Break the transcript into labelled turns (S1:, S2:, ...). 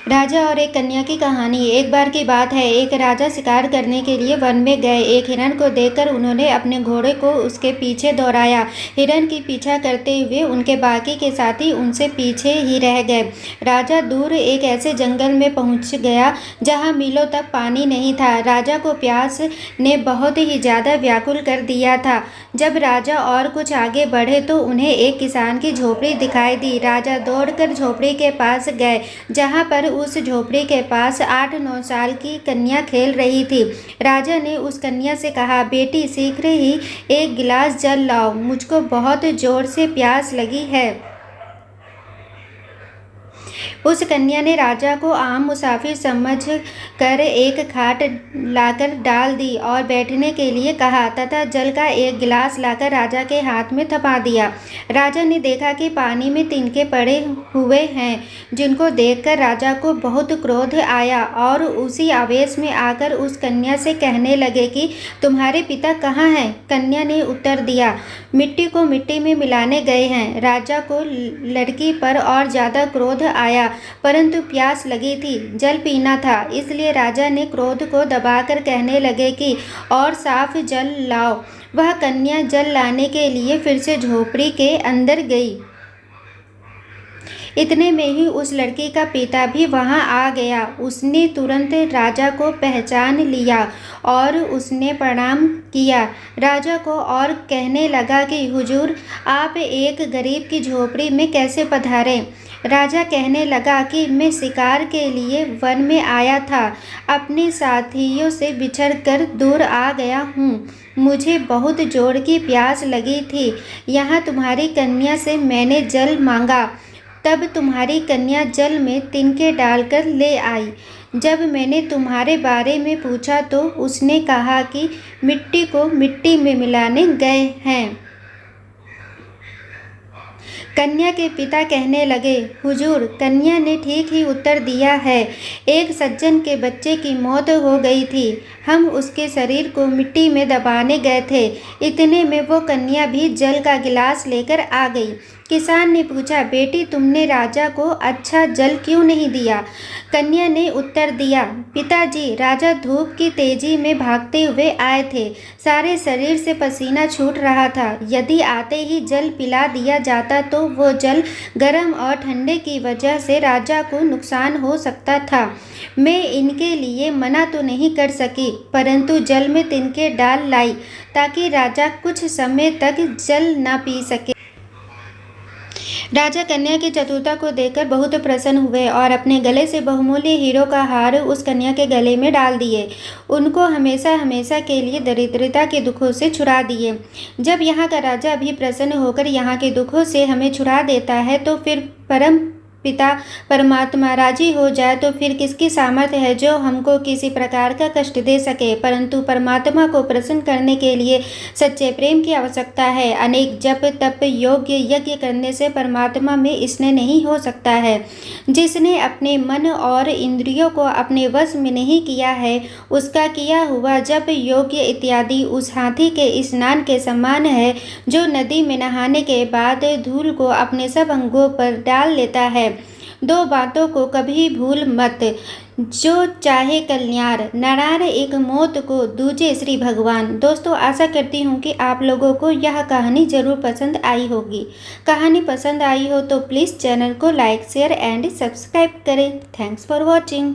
S1: राजा और एक कन्या की कहानी। एक बार की बात है, एक राजा शिकार करने के लिए वन में गए। एक हिरण को देखकर उन्होंने अपने घोड़े को उसके पीछे दौड़ाया। हिरण की पीछा करते हुए उनके बाकी के साथी उनसे पीछे ही रह गए। राजा दूर एक ऐसे जंगल में पहुंच गया जहां मीलों तक पानी नहीं था। राजा को प्यास ने बहुत ही ज्यादा व्याकुल कर दिया था। जब राजा और कुछ आगे बढ़े तो उन्हें एक किसान की झोपड़ी दिखाई दी। राजा दौड़कर झोपड़ी के पास गए, जहां पर उस झोपड़ी के पास 8-9 साल की कन्या खेल रही थी। राजा ने उस कन्या से कहा, बेटी शीघ्र ही एक गिलास जल लाओ, मुझको बहुत जोर से प्यास लगी है। उस कन्या ने राजा को आम मुसाफिर समझ कर एक खाट लाकर डाल दी और बैठने के लिए कहा तथा जल का एक गिलास लाकर राजा के हाथ में थमा दिया। राजा ने देखा कि पानी में तिनके पड़े हुए हैं, जिनको देखकर राजा को बहुत क्रोध आया और उसी आवेश में आकर उस कन्या से कहने लगे कि तुम्हारे पिता कहाँ हैं? कन्या ने उत्तर दिया, मिट्टी को मिट्टी में मिलाने गए हैं। राजा को लड़की पर और ज़्यादा क्रोध आया, परंतु प्यास लगी थी, जल पीना था, इसलिए राजा ने क्रोध को दबाकर कहने लगे कि और साफ जल लाओ। वह कन्या जल लाने के लिए फिर से झोपड़ी के अंदर गई। इतने में ही उस लड़की का पिता भी वहां आ गया। उसने तुरंत राजा को पहचान लिया और उसने प्रणाम किया राजा को और कहने लगा कि हुजूर, आप एक गरीब की झोपड़ी में कैसे पधारे? राजा कहने लगा कि मैं शिकार के लिए वन में आया था, अपने साथियों से बिछड़कर दूर आ गया हूँ। मुझे बहुत जोर की प्यास लगी थी। यहाँ तुम्हारी कन्या से मैंने जल मांगा, तब तुम्हारी कन्या जल में तिनके डालकर ले आई। जब मैंने तुम्हारे बारे में पूछा तो उसने कहा कि मिट्टी को मिट्टी में मिलाने गए हैं। कन्या के पिता कहने लगे, हुजूर, कन्या ने ठीक ही उत्तर दिया है। एक सज्जन के बच्चे की मौत हो गई थी, हम उसके शरीर को मिट्टी में दबाने गए थे। इतने में वो कन्या भी जल का गिलास लेकर आ गई। किसान ने पूछा, बेटी, तुमने राजा को अच्छा जल क्यों नहीं दिया? कन्या ने उत्तर दिया, पिताजी, राजा धूप की तेजी में भागते हुए आए थे, सारे शरीर से पसीना छूट रहा था। यदि आते ही जल पिला दिया जाता तो वो जल गर्म और ठंडे की वजह से राजा को नुकसान हो सकता था। मैं इनके लिए मना तो नहीं कर सकी, परंतु जल में तिनके डाल लाई ताकि राजा कुछ समय तक जल न पी सके। राजा कन्या की चतुरता को देखकर बहुत प्रसन्न हुए और अपने गले से बहुमूल्य हीरो का हार उस कन्या के गले में डाल दिए। उनको हमेशा हमेशा के लिए दरिद्रता के दुखों से छुड़ा दिए। जब यहाँ का राजा भी प्रसन्न होकर यहाँ के दुखों से हमें छुड़ा देता है तो फिर परम पिता परमात्मा राजी हो जाए तो फिर किसकी सामर्थ्य है जो हमको किसी प्रकार का कष्ट दे सके। परंतु परमात्मा को प्रसन्न करने के लिए सच्चे प्रेम की आवश्यकता है। अनेक जप तप योग्य यज्ञ करने से परमात्मा में स्नेह नहीं हो सकता है। जिसने अपने मन और इंद्रियों को अपने वश में नहीं किया है, उसका किया हुआ जप योग्य इत्यादि उस हाथी के स्नान के समान है जो नदी में नहाने के बाद धूल को अपने सब अंगों पर डाल लेता है। दो बातों को कभी भूल मत, जो चाहे कल्याण, नरार एक मौत को दूजे श्री भगवान। दोस्तों, आशा करती हूँ कि आप लोगों को यह कहानी ज़रूर पसंद आई होगी। कहानी पसंद आई हो तो प्लीज़ चैनल को लाइक शेयर एंड सब्सक्राइब करें। Thanks for watching.